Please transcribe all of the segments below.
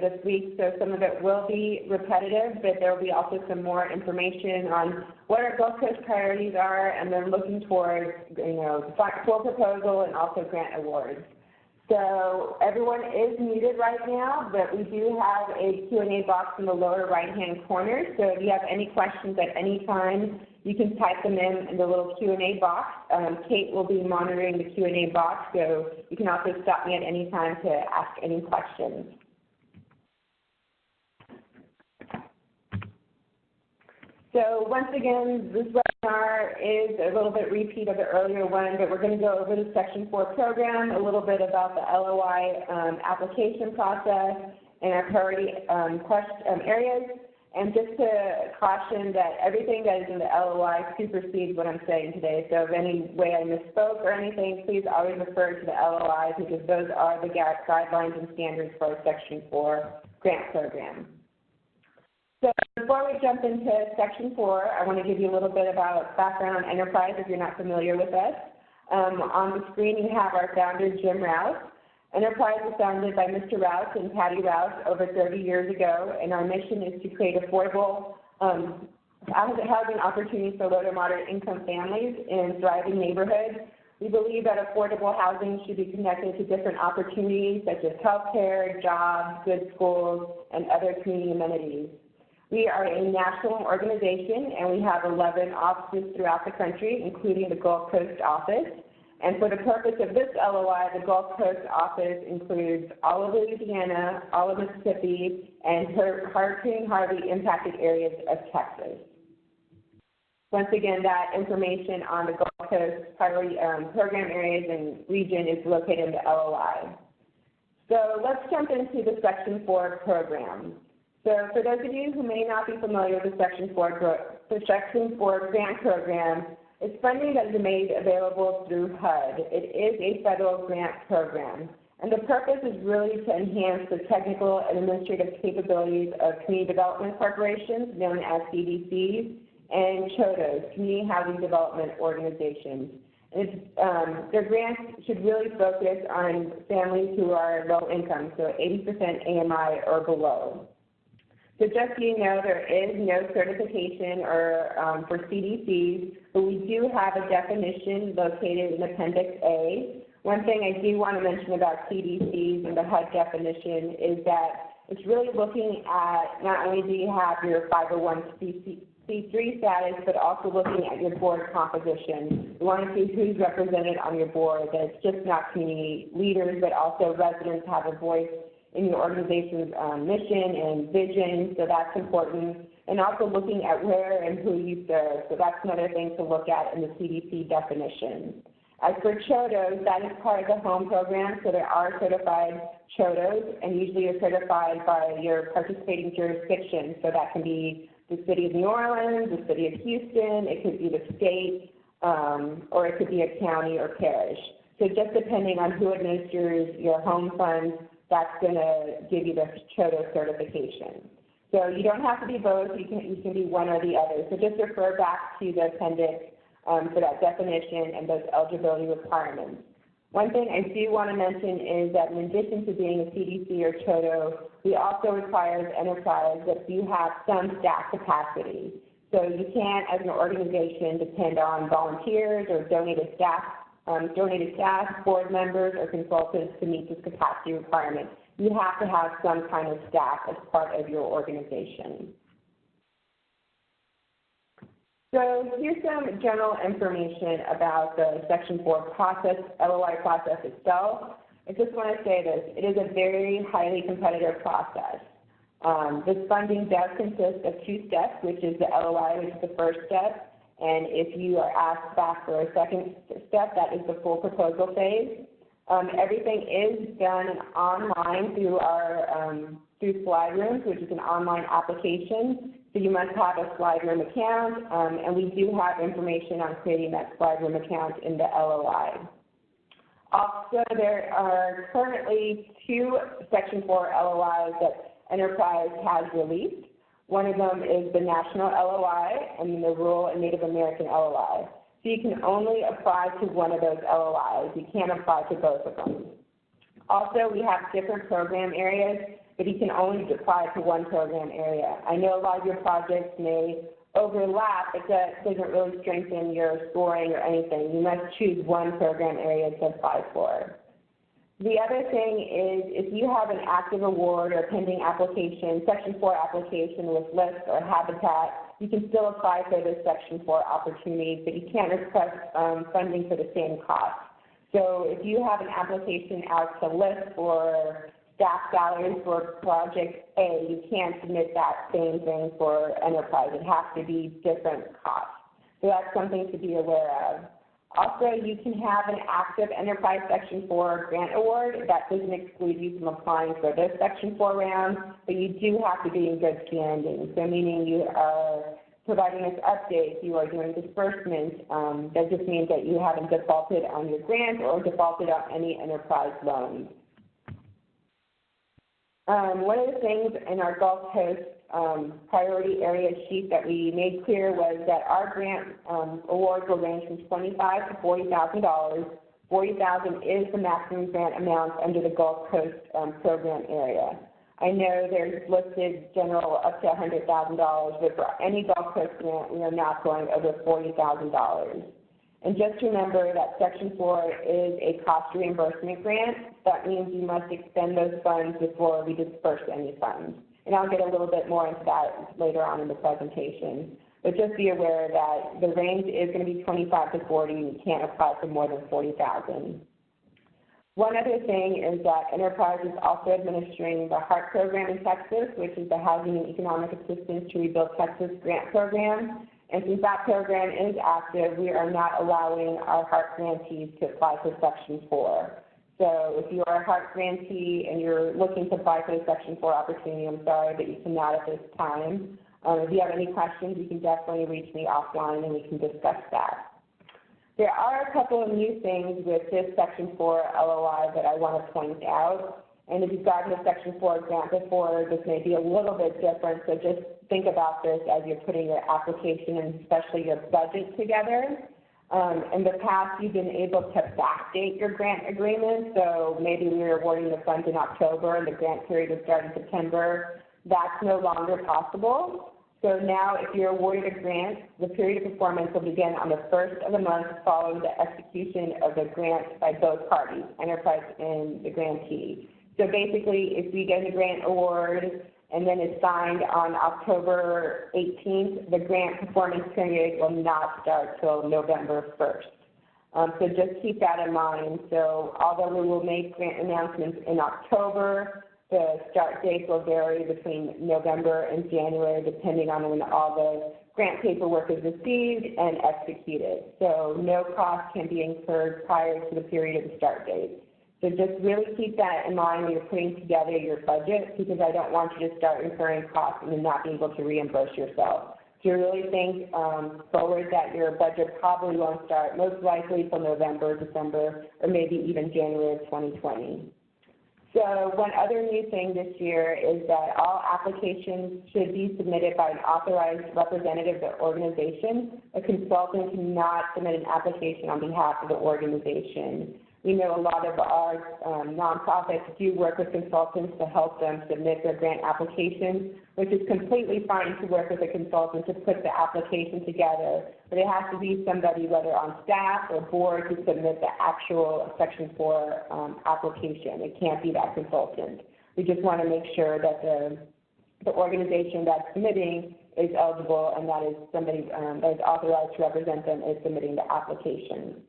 this week, so some of it will be repetitive, but there will be also some more information on what our Gulf Coast priorities are, and then looking towards, the full proposal and also grant awards. So everyone is muted right now, but we do have a Q&A box in the lower right-hand corner. So if you have any questions at any time, you can type them in the little Q&A box. Kate will be monitoring the Q&A box, so you can also stop me at any time to ask any questions. So once again, this webinar is a little bit repeat of the earlier one, but we're going to go over the Section 4 program, a little bit about the LOI application process and our priority areas. And just to caution that everything that is in the LOI supersedes what I'm saying today. So if any way I misspoke or anything, please always refer to the LOIs, because those are the guidelines and standards for our Section 4 grant program. So before we jump into Section 4, I want to give you a little bit about background on Enterprise if you're not familiar with us. On the screen you have our founder, Jim Rouse. Enterprise was founded by Mr. Rouse and Patty Rouse over 30 years ago, and our mission is to create affordable housing opportunities for low to moderate income families in thriving neighborhoods. We believe that affordable housing should be connected to different opportunities such as healthcare, jobs, good schools, and other community amenities. We are a national organization, and we have 11 offices throughout the country, including the Gulf Coast office. And for the purpose of this LOI, the Gulf Coast office includes all of Louisiana, all of Mississippi, and Hurricane Harvey impacted areas of Texas. Once again, that information on the Gulf Coast priority program areas and region is located in the LOI. So let's jump into the Section 4 program. So for those of you who may not be familiar with the Section 4 grant program, it's funding that is made available through HUD. It is a federal grant program, and the purpose is really to enhance the technical and administrative capabilities of community development corporations, known as CDCs, and CHODOs, Community Housing Development Organizations. And their grants should really focus on families who are low income, so 80% AMI or below. So just so you know, there is no certification or for CDCs, but we do have a definition located in Appendix A. One thing I do want to mention about CDCs and the HUD definition is that it's really looking at not only do you have your 501c3 status, but also looking at your board composition. We want to see who's represented on your board, that it's just not community leaders, but also residents have a voice in your organization's mission and vision, so that's important. And also looking at where and who you serve, so that's another thing to look at in the CDC definition. As for CHODOs, that is part of the HOME program, so there are certified CHODOs, and usually you're certified by your participating jurisdiction, so that can be the city of New Orleans, the city of Houston, it could be the state, or it could be a county or parish. So just depending on who administers your home funds, that's going to give you the CHODO certification. So you don't have to be both, you can be one or the other. So just refer back to the appendix for that definition and those eligibility requirements. One thing I do want to mention is that in addition to being a CDC or CHODO, we also require as Enterprise that you have some staff capacity. So you can't, as an organization, depend on volunteers or donated staff, board members, or consultants to meet this capacity requirement. You have to have some kind of staff as part of your organization. So here's some general information about the Section 4 process, LOI process itself. I just want to say this, it is a very highly competitive process. This funding does consist of two steps, which is the LOI, which is the first step, and if you are asked back for a second step, that is the full proposal phase. Everything is done online through our through Slide Rooms, which is an online application. So you must have a Slide Room account, and we do have information on creating that Slide Room account in the LOI. Also, there are currently two Section 4 LOIs that Enterprise has released. One of them is the National LOI and the Rural and Native American LOI. So you can only apply to one of those LOIs. You can't apply to both of them. Also, we have different program areas. but you can only apply to one program area. I know a lot of your projects may overlap, but that doesn't really strengthen your scoring or anything. You must choose one program area to apply for. The other thing is if you have an active award or pending application, Section 4 application with LIFT or Habitat, you can still apply for those Section 4 opportunities, but you can't request funding for the same cost. So if you have an application out to LIFT for staff salaries for Project A, you can't submit that same thing for enterprise. It has to be different costs. So that's something to be aware of. Also, you can have an active enterprise Section 4 grant award. That doesn't exclude you from applying for this Section 4 round, but you do have to be in good standing. So meaning you are providing us updates, you are doing disbursements. That just means that you haven't defaulted on your grant or defaulted on any enterprise loans. One of the things in our Gulf Coast priority area sheet that we made clear was that our grant awards will range from $25,000 to $40,000. $40,000 is the maximum grant amount under the Gulf Coast program area. I know there's listed general up to $100,000, but for any Gulf Coast grant, we are not going over $40,000. And just remember that Section 4 is a cost reimbursement grant. That means you must expend those funds before we disperse any funds. And I'll get a little bit more into that later on in the presentation. But just be aware that the range is going to be 25 to 40. You can't apply for more than 40,000. One other thing is that Enterprise is also administering the HART program in Texas, which is the Housing and Economic Assistance to Rebuild Texas grant program. And since that program is active, we are not allowing our HART grantees to apply for Section 4. So if you are a HART grantee and you're looking to apply for the Section 4 opportunity, I'm sorry, but you cannot at this time. If you have any questions, you can definitely reach me offline and we can discuss that. There are a couple of new things with this Section 4 LOI that I want to point out. And if you've gotten a Section 4 grant before, this may be a little bit different, so just think about this as you're putting your application and especially your budget together. In the past, you've been able to backdate your grant agreement, so maybe we were awarding the funds in October and the grant period would start in September. That's no longer possible. So now if you're awarded a grant, the period of performance will begin on the first of the month following the execution of the grant by both parties, Enterprise and the grantee. So basically, if we get a grant award and then it's signed on October 18th, the grant performance period will not start till November 1st. So just keep that in mind. So although we will make grant announcements in October, the start dates will vary between November and January, depending on when all the grant paperwork is received and executed. So no cost can be incurred prior to the period of the start date. So just really keep that in mind when you're putting together your budget, because I don't want you to start incurring costs and then not be able to reimburse yourself. So you really think forward that your budget probably won't start most likely till November, December, or maybe even January of 2020. So one other new thing this year is that all applications should be submitted by an authorized representative of the organization. A consultant cannot submit an application on behalf of the organization. We know a lot of our nonprofits do work with consultants to help them submit their grant applications, which is completely fine to work with a consultant to put the application together, but it has to be somebody, whether on staff or board, to submit the actual Section 4 application. It can't be that consultant. We just want to make sure that the organization that's submitting is eligible and that is somebody that is authorized to represent them is submitting the application.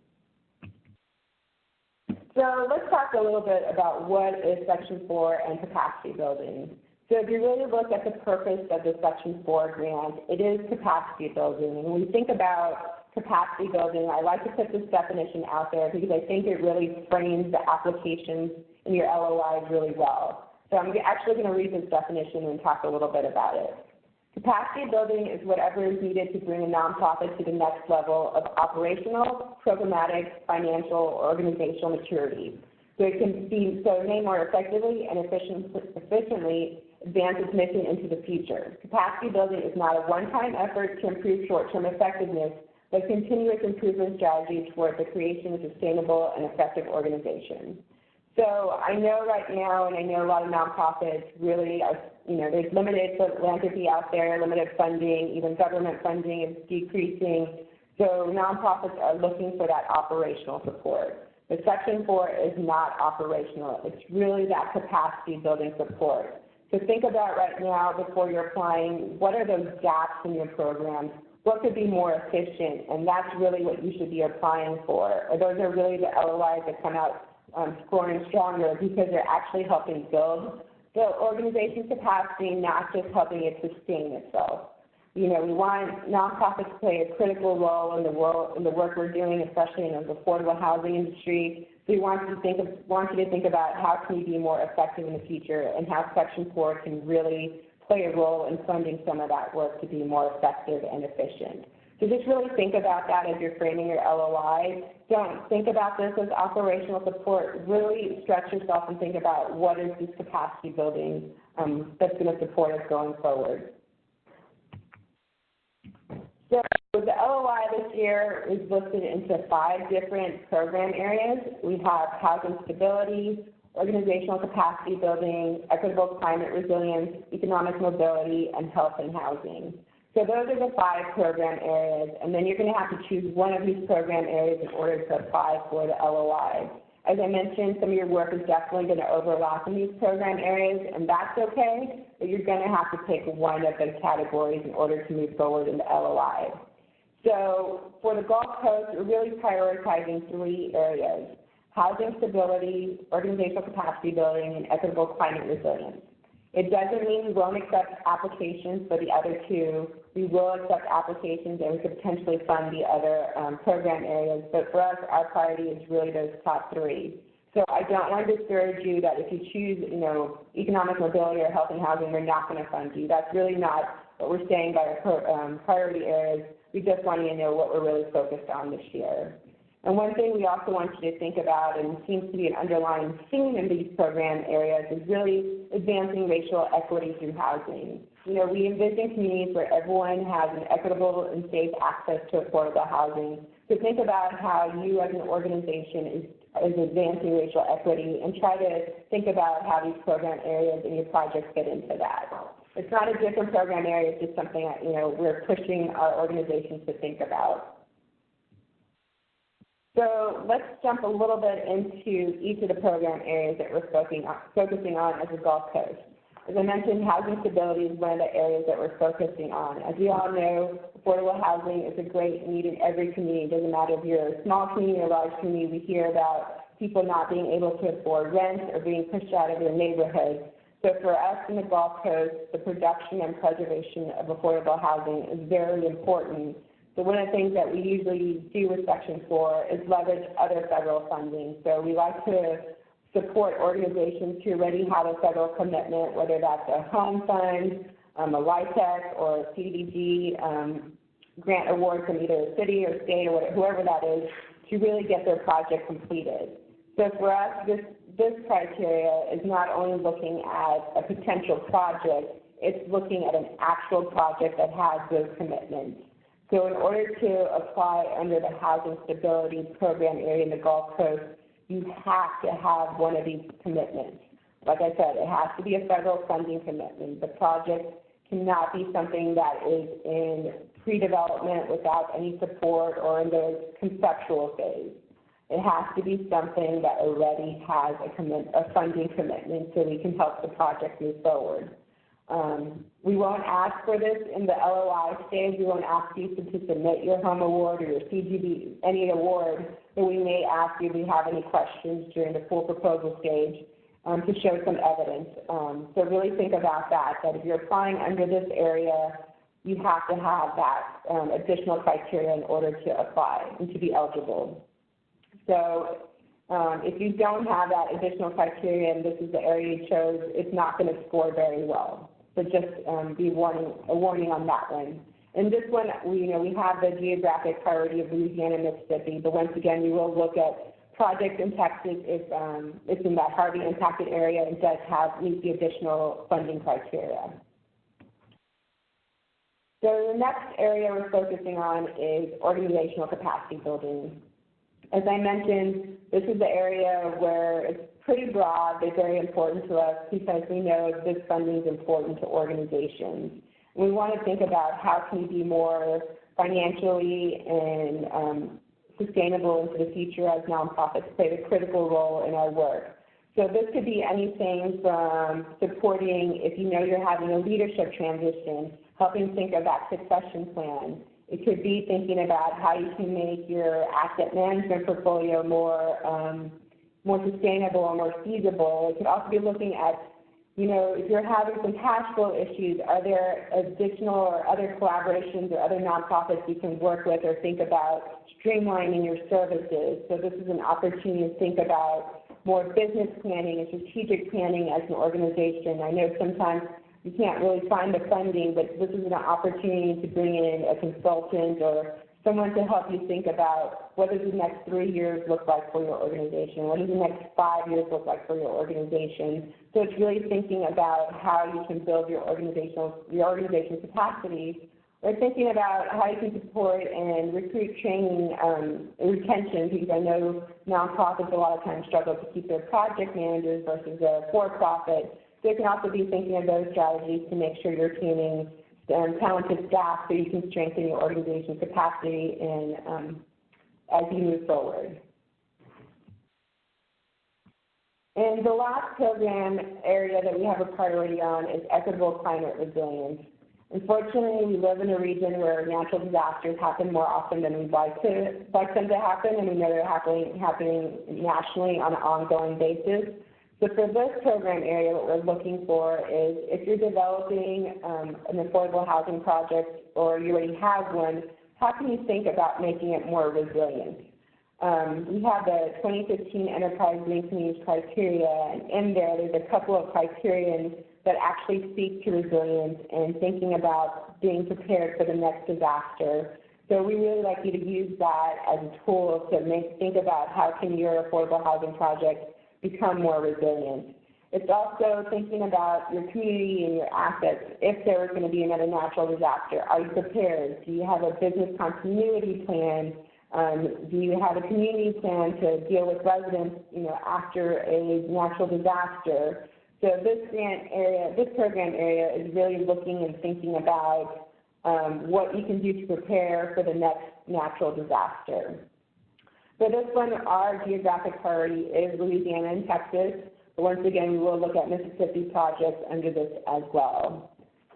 So let's talk a little bit about what is Section 4 and capacity building. So if you really look at the purpose of the Section 4 grant, it is capacity building. And when we think about capacity building, I like to put this definition out there because I think it really frames the applications in your LOIs really well. So I'm actually going to read this definition and talk a little bit about it. Capacity building is whatever is needed to bring a nonprofit to the next level of operational, programmatic, financial, or organizational maturity. So it can be may more effectively and efficiently advance its mission into the future. Capacity building is not a one-time effort to improve short-term effectiveness, but continuous improvement strategy toward the creation of a sustainable and effective organization. So I know right now, and I know a lot of nonprofits really are, there's limited philanthropy out there, limited funding, even government funding is decreasing. So nonprofits are looking for that operational support. The Section 4 is not operational. It's really that capacity building support. So think about right now before you're applying, what are those gaps in your programs? What could be more efficient? And that's really what you should be applying for. Or those are really the LOIs that come out scoring stronger because they're actually helping build the organization's capacity, not just helping it sustain itself. We want nonprofits to play a critical role in the work we're doing, especially in the affordable housing industry. So we want you to think about how can we be more effective in the future and how Section 4 can really play a role in funding some of that work to be more effective and efficient. So just really think about that as you're framing your LOI. Don't think about this as operational support. Really stretch yourself and think about what is this capacity building that's going to support us going forward. So the LOI this year is listed into 5 different program areas. We have housing stability, organizational capacity building, equitable climate resilience, economic mobility, and health and housing. So those are the 5 program areas, and then you're going to have to choose one of these program areas in order to apply for the LOI. As I mentioned, some of your work is definitely going to overlap in these program areas, and that's okay, but you're going to have to pick one of those categories in order to move forward in the LOI. So for the Gulf Coast, we're really prioritizing 3 areas: housing stability, organizational capacity building, and equitable climate resilience. It doesn't mean we won't accept applications for the other 2. We will accept applications and we could potentially fund the other program areas, but for us, our priority is really those top 3. So I don't want to discourage you that if you choose, economic mobility or health and housing, we're not going to fund you. That's really not what we're saying by our priority areas. We just want you to know what we're really focused on this year. And one thing we also want you to think about, and seems to be an underlying theme in these program areas, is really advancing racial equity through housing. We envision communities where everyone has an equitable and safe access to affordable housing. So think about how you as an organization is advancing racial equity, and try to think about how these program areas and your projects fit into that. It's not a different program area, it's just something that, we're pushing our organizations to think about. So let's jump a little bit into each of the program areas that we're focusing on as the Gulf Coast. As I mentioned, housing stability is one of the areas that we're focusing on. As we all know, affordable housing is a great need in every community. It doesn't matter if you're a small community or a large community. We hear about people not being able to afford rent or being pushed out of their neighborhoods. So for us in the Gulf Coast, the production and preservation of affordable housing is very important. So one of the things that we usually do with Section 4 is leverage other federal funding. So we like to support organizations who already have a federal commitment, whether that's a home fund, a LIHTC, or a CDBG grant award from either a city or state or whoever that is, to really get their project completed. So for us, this criteria is not only looking at a potential project, it's looking at an actual project that has those commitments. So in order to apply under the Housing Stability Program area in the Gulf Coast, you have to have one of these commitments. Like I said, it has to be a federal funding commitment. The project cannot be something that is in pre-development without any support or in the conceptual phase. It has to be something that already has a funding commitment so we can help the project move forward. We won't ask for this in the LOI stage. We won't ask you to submit your home award or your CGB, any award, but we may ask you if you have any questions during the full proposal stage to show some evidence. So really think about that if you're applying under this area, you have to have that additional criteria in order to apply and to be eligible. So if you don't have that additional criteria and this is the area you chose, it's not going to score very well. So just be a warning on that one. And this one, we have the geographic priority of Louisiana and Mississippi, but once again, we will look at projects in Texas if it's in that Harvey impacted area and does meet the additional funding criteria. So the next area we're focusing on is organizational capacity building. As I mentioned, this is the area where it's pretty broad, but very important to us because we know this funding is important to organizations. And we want to think about how can we be more financially and sustainable into the future as nonprofits play a critical role in our work. So this could be anything from supporting, if you know you're having a leadership transition, helping think of that succession plan. It could be thinking about how you can make your asset management portfolio more sustainable or more feasible. It could also be looking at, you know, if you're having some cash flow issues, are there additional or other collaborations or other nonprofits you can work with or think about streamlining your services? So this is an opportunity to think about more business planning and strategic planning as an organization. I know sometimes you can't really find the funding, but this is an opportunity to bring in a consultant or someone to help you think about what does the next 3 years look like for your organization, what does the next 5 years look like for your organization. So it's really thinking about how you can build your organization's capacity. We're thinking about how you can support and recruit training and retention, because I know nonprofits a lot of times struggle to keep their project managers versus a for-profit. So you can also be thinking of those strategies to make sure you're retaining talented staff so you can strengthen your organization's capacity and as you move forward. And the last program area that we have a priority on is equitable climate resilience. Unfortunately, we live in a region where natural disasters happen more often than we'd like them to happen, and we know they're happening nationally on an ongoing basis. So for this program area, what we're looking for is if you're developing an affordable housing project or you already have one, how can you think about making it more resilient? We have the 2015 Enterprise Green Communities criteria, and in there's a couple of criterion that actually speak to resilience and thinking about being prepared for the next disaster. So we really like you to use that as a tool to think about how can your affordable housing project become more resilient. It's also thinking about your community and your assets. If there is going to be another natural disaster, are you prepared? Do you have a business continuity plan? Do you have a community plan to deal with residents, after a natural disaster? So this program area is really looking and thinking about what you can do to prepare for the next natural disaster. For this one, our geographic priority is Louisiana and Texas. But once again, we will look at Mississippi projects under this as well.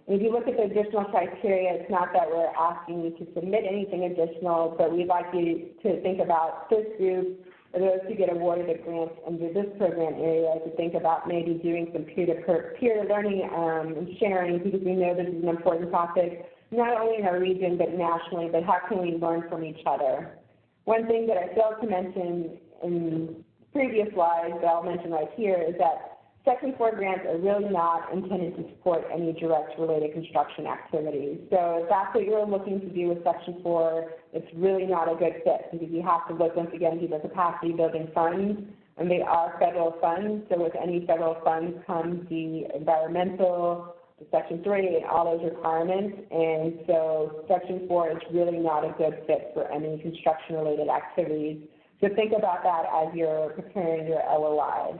And if you look at the additional criteria, it's not that we're asking you to submit anything additional, but we'd like you to think about this group, or those who get awarded a grant under this program area, to think about maybe doing some peer learning and sharing, because we know this is an important topic, not only in our region, but nationally, but how can we learn from each other? One thing that I failed to mention in previous slides that I'll mention right here is that Section 4 grants are really not intended to support any direct related construction activities. So if that's what you're looking to do with Section 4, it's really not a good fit, because you have to look, once again, to the capacity building funds, and they are federal funds. So with any federal funds comes the environmental, the Section 3, and all those requirements. And so Section 4 is really not a good fit for any construction related activities. So think about that as you're preparing your LOI.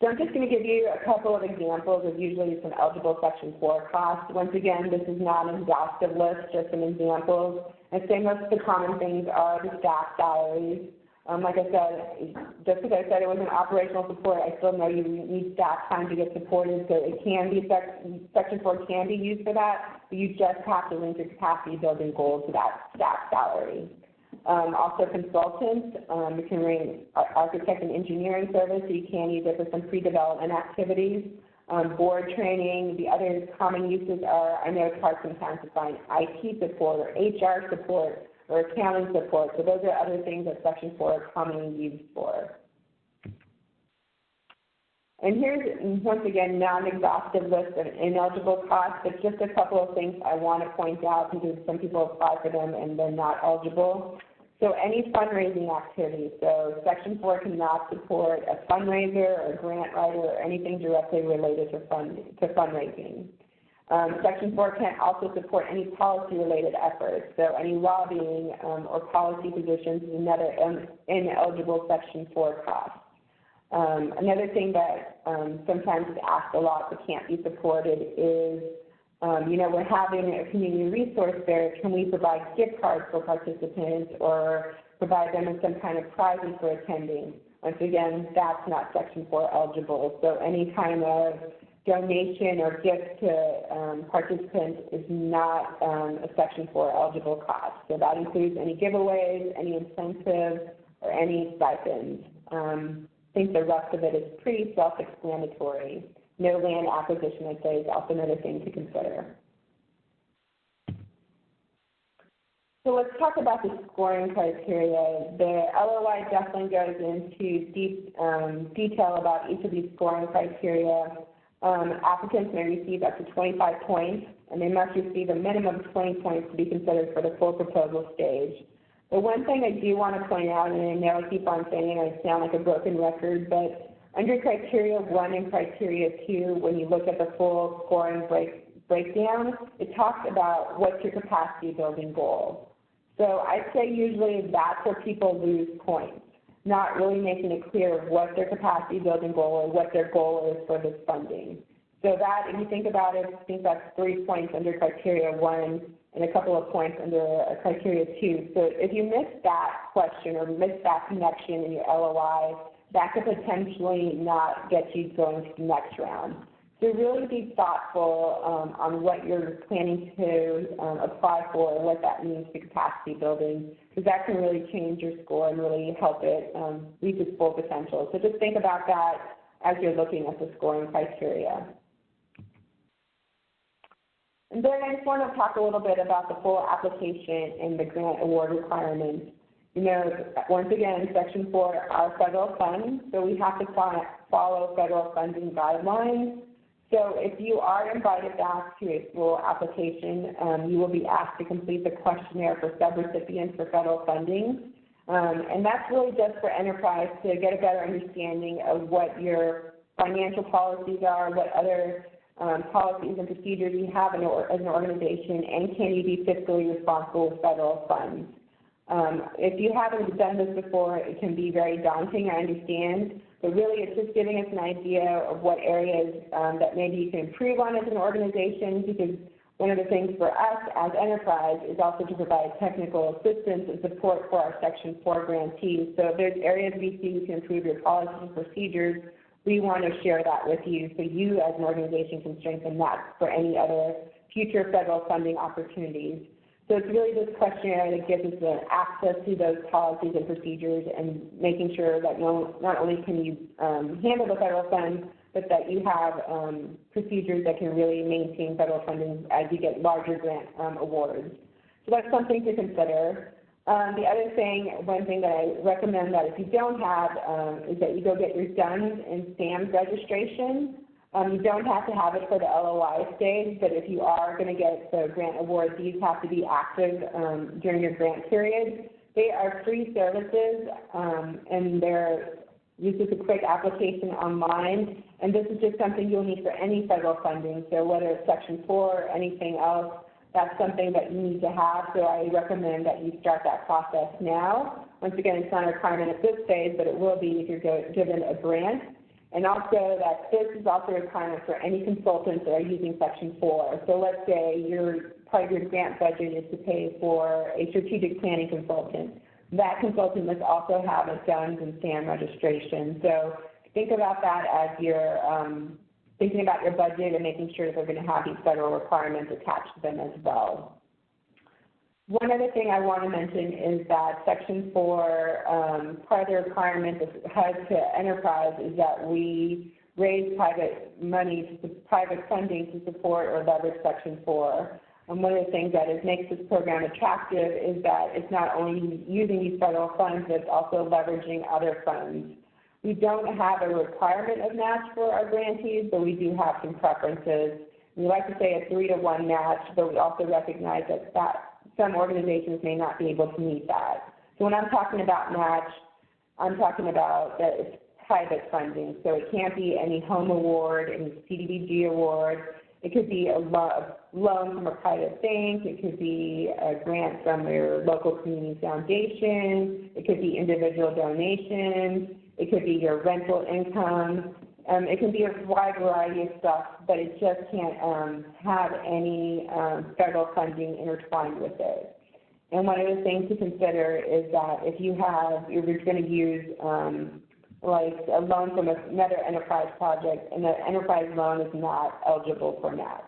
So I'm just going to give you a couple of examples of usually some eligible Section 4 costs. Once again, this is not an exhaustive list, just some examples. And say most of the common things are the staff salaries. Like I said, just because I said it was an operational support, I still know you need staff time to get supported, so it can be, Section 4 can be used for that, but you just have to link your capacity building goals to that staff salary. Also consultants, you can run architect and engineering service, so you can use it for some pre-development activities. Board training, the other common uses are, I know it's hard sometimes to find IT support or HR support or accounting support, so those are other things that Section 4 is commonly used for. And here's, once again, not an exhaustive list of ineligible costs, but just a couple of things I want to point out, because some people apply for them and they're not eligible. So any fundraising activity, so Section 4 cannot support a fundraiser or a grant writer or anything directly related to fundraising. Section 4 can't also support any policy-related efforts, so any lobbying or policy positions is another ineligible Section 4 cost. Another thing that sometimes is asked a lot but can't be supported is, we're having a community resource fair. Can we provide gift cards for participants or provide them with some kind of prizes for attending? Once again, that's not Section 4 eligible. So any kind of donation or gift to participants is not a Section 4 eligible cost. So that includes any giveaways, any incentives, or any stipends. I think the rest of it is pretty self-explanatory. No land acquisition, I'd say, is also another thing to consider. So let's talk about the scoring criteria. The LOI definitely goes into deep detail about each of these scoring criteria. Applicants may receive up to 25 points, and they must receive a minimum of 20 points to be considered for the full proposal stage. The one thing I do want to point out, and I know I keep on saying I sound like a broken record, but under criteria 1 and criteria 2, when you look at the full scoring breakdown, it talks about what's your capacity building goal. So I'd say usually that's where people lose points, not really making it clear what their capacity building goal or what their goal is for this funding. So that, if you think about it, I think that's 3 points under criteria 1 and a couple of points under criteria 2. So if you miss that question or miss that connection in your LOI, that could potentially not get you going to the next round. So really be thoughtful on what you're planning to apply for and what that means for capacity building, because that can really change your score and really help it reach its full potential. So just think about that as you're looking at the scoring criteria. And then I just want to talk a little bit about the full application and the grant award requirements. Once again, Section 4 are federal funds, so we have to follow federal funding guidelines. So if you are invited back to a full application, you will be asked to complete the questionnaire for subrecipients for federal funding. And that's really just for enterprise to get a better understanding of what your financial policies are, what other policies and procedures you have as an organization, and can you be fiscally responsible with federal funds. If you haven't done this before, it can be very daunting, I understand, but really it's just giving us an idea of what areas that maybe you can improve on as an organization, because one of the things for us as enterprise is also to provide technical assistance and support for our Section 4 grantees. So if there's areas we see you can improve your policies and procedures, we want to share that with you so you as an organization can strengthen that for any other future federal funding opportunities. So it's really this questionnaire that gives us the access to those policies and procedures and making sure that not only can you handle the federal funds, but that you have procedures that can really maintain federal funding as you get larger grant awards. So that's something to consider. The other thing, one thing that I recommend that if you don't have is that you go get your DUNS and SAMs registration. You don't have to have it for the LOI stage, but if you are going to get the grant award, these have to be active during your grant period. They are free services, and this is a quick application online, and this is just something you'll need for any federal funding. So whether it's Section 4 or anything else, that's something that you need to have, so I recommend that you start that process now. Once again, it's not a requirement at this phase, but it will be if you're given a grant. And also that this is also a requirement for any consultants that are using Section 4. So let's say part of your grant budget is to pay for a strategic planning consultant. That consultant must also have a DUNS and SAM registration. So think about that as you're thinking about your budget and making sure that they're going to have these federal requirements attached to them as well. One other thing I want to mention is that Section 4, part of the requirement of HUD to enterprise is that we raise private funding to support or leverage Section 4. And one of the things that makes this program attractive is that it's not only using these federal funds, but it's also leveraging other funds. We don't have a requirement of match for our grantees, but we do have some preferences. We like to say a 3-to-1 match, but we also recognize that some organizations may not be able to meet that. So when I'm talking about match, I'm talking about that it's private funding. So it can't be any home award, any CDBG award. It could be a loan from a private bank. It could be a grant from your local community foundation. It could be individual donations. It could be your rental income. It can be a wide variety of stuff, but it just can't have any federal funding intertwined with it. And one of the things to consider is that if you're going to use like a loan from another enterprise project, and the enterprise loan is not eligible for match.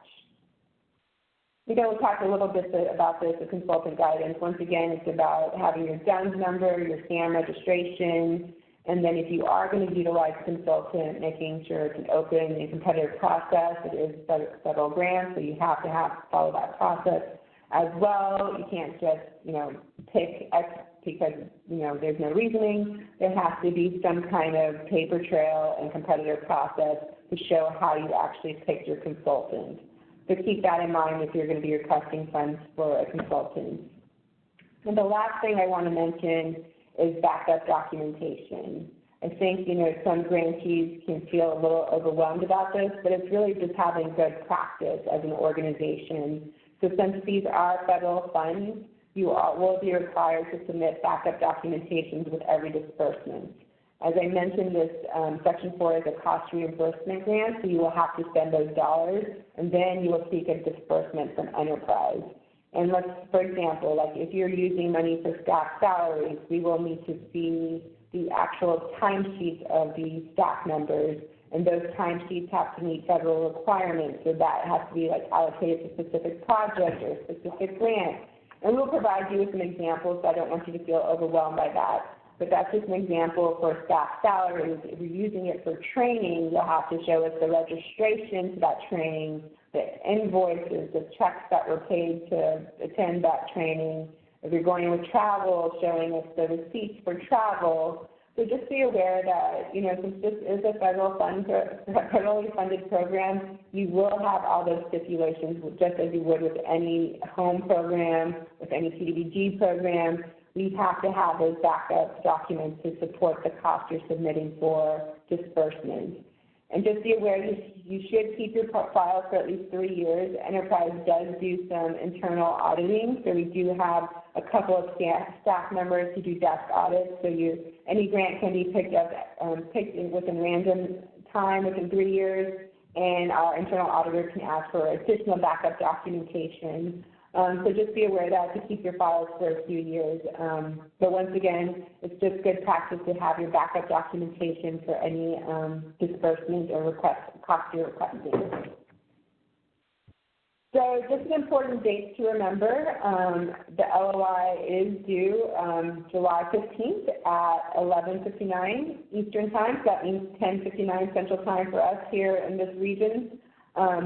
We'll talk a little bit about this, the consultant guidance. Once again, it's about having your DUNS number, your SAM registration, and then if you are going to utilize a consultant, making sure it's an open and competitive process. It is federal grant, so you have to follow that process as well. You can't just, pick X because, there's no reasoning. There has to be some kind of paper trail and competitive process to show how you actually picked your consultant. So keep that in mind if you're going to be requesting funds for a consultant. And the last thing I want to mention is backup documentation. I think, some grantees can feel a little overwhelmed about this, but it's really just having good practice as an organization. So since these are federal funds, you will be required to submit backup documentations with every disbursement. As I mentioned, this Section 4 is a cost reimbursement grant, so you will have to spend those dollars, and then you will seek a disbursement from enterprise. And for example, like if you're using money for staff salaries, we will need to see the actual timesheets of the staff members, and those timesheets have to meet federal requirements, so that has to be like allocated to specific projects or specific grants. And we'll provide you with some examples, so I don't want you to feel overwhelmed by that. But that's just an example for staff salaries. If you're using it for training, you'll have to show us the registration to that training, the invoices, the checks that were paid to attend that training. If you're going with travel, showing us the receipts for travel. So just be aware that, since this is a federally funded program, you will have all those stipulations just as you would with any home program, with any CDBG program. We have to have those backup documents to support the cost you're submitting for disbursement. And just be aware you should keep your files for at least 3 years. Enterprise does do some internal auditing, so we do have a couple of staff members who do desk audits. So any grant can be picked within random time within 3 years, and our internal auditor can ask for additional backup documentation. So just be aware that to keep your files for a few years. But once again, it's just good practice to have your backup documentation for any disbursement or cost you're requesting. So just an important date to remember, the LOI is due July 15th at 11:59 Eastern Time. So that means 10:59 Central Time for us here in this region.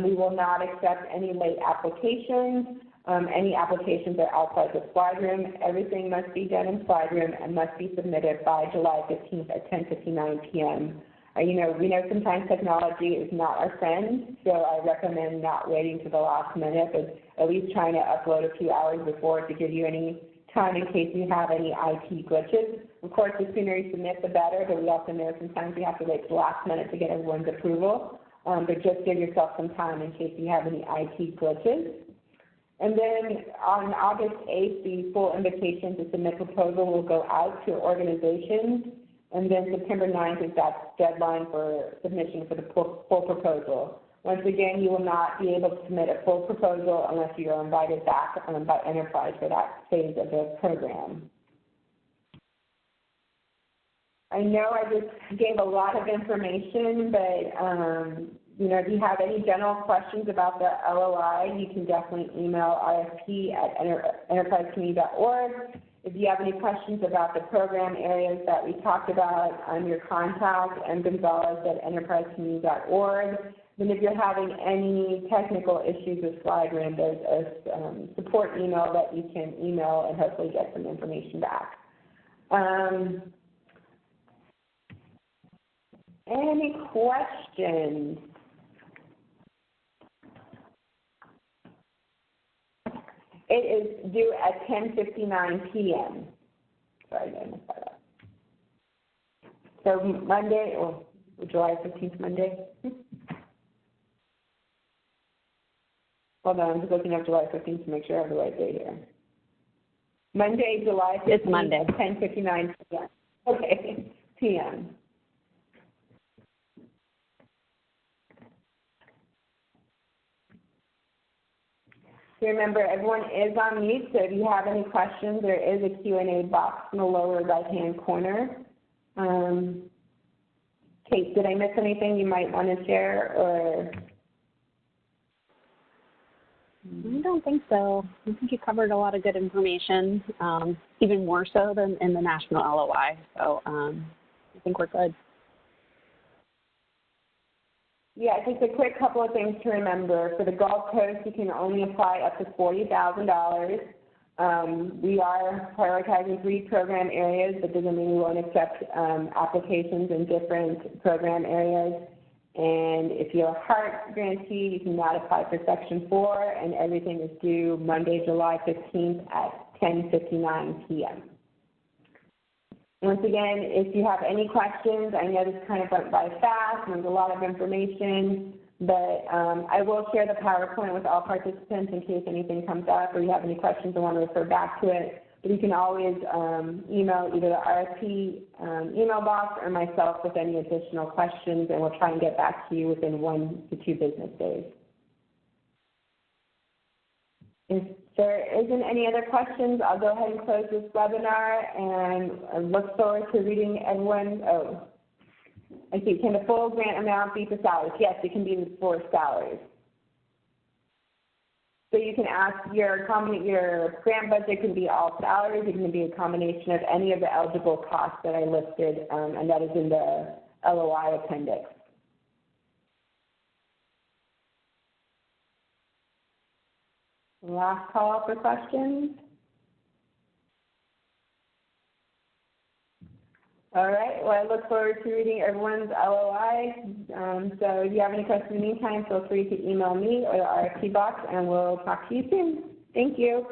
We will not accept any late applications. Any applications are outside the slide room. Everything must be done in slide room and must be submitted by July 15th at 10:59 p.m. We know sometimes technology is not our friend, so I recommend not waiting to the last minute, but at least trying to upload a few hours before to give you any time in case you have any IT glitches. Of course, the sooner you submit, the better, but we also know sometimes you have to wait to the last minute to get everyone's approval. But just give yourself some time in case you have any IT glitches. And then on August 8th, the full invitation to submit proposal will go out to organizations. And then September 9th is that deadline for submission for the full proposal. Once again, you will not be able to submit a full proposal unless you are invited back by Enterprise for that phase of the program. I know I just gave a lot of information, but if you have any general questions about the LOI, you can definitely email rfp@enterprisecommunity.org. If you have any questions about the program areas that we talked about, I'm your contact, mgonzalez@enterprisecommunity.org. Then if you're having any technical issues with SlideRoom, there's a support email that you can email and hopefully get some information back. Any questions? It is due at 10:59 p.m. Sorry, I missed that up. So Monday, or July 15th, Monday. Hold on, I'm just looking up July 15th to make sure I have the right date here. Monday, July 15th. It's Monday. 10:59 p.m. Okay, p.m. So remember, everyone is on mute, so if you have any questions, there is a Q&A box in the lower right-hand corner. Kate, did I miss anything you might want to share, or? I don't think so. I think you covered a lot of good information, even more so than in the national LOI. So I think we're good. Yeah, I think a quick couple of things to remember. For the Gulf Coast, you can only apply up to $40,000. We are prioritizing 3 program areas, but doesn't mean we won't accept applications in different program areas. And if you're a HART grantee, you cannot apply for Section 4, and everything is due Monday, July 15th at 10:59 p.m. Once again, if you have any questions, I know this kind of went by fast and there's a lot of information, but I will share the PowerPoint with all participants in case anything comes up or you have any questions and want to refer back to it. But you can always email either the RFP email box or myself with any additional questions, and we'll try and get back to you within 1 to 2 business days. If there isn't any other questions, I'll go ahead and close this webinar, and I look forward to reading everyone. Oh, I see. Can the full grant amount be for salaries? Yes, it can be for salaries. So you can ask your grant budget can be all salaries. It can be a combination of any of the eligible costs that I listed, and that is in the LOI appendix. Last call for questions. All right, well, I look forward to reading everyone's LOI. So if you have any questions in the meantime, feel free to email me or the RFP box, and we'll talk to you soon. Thank you.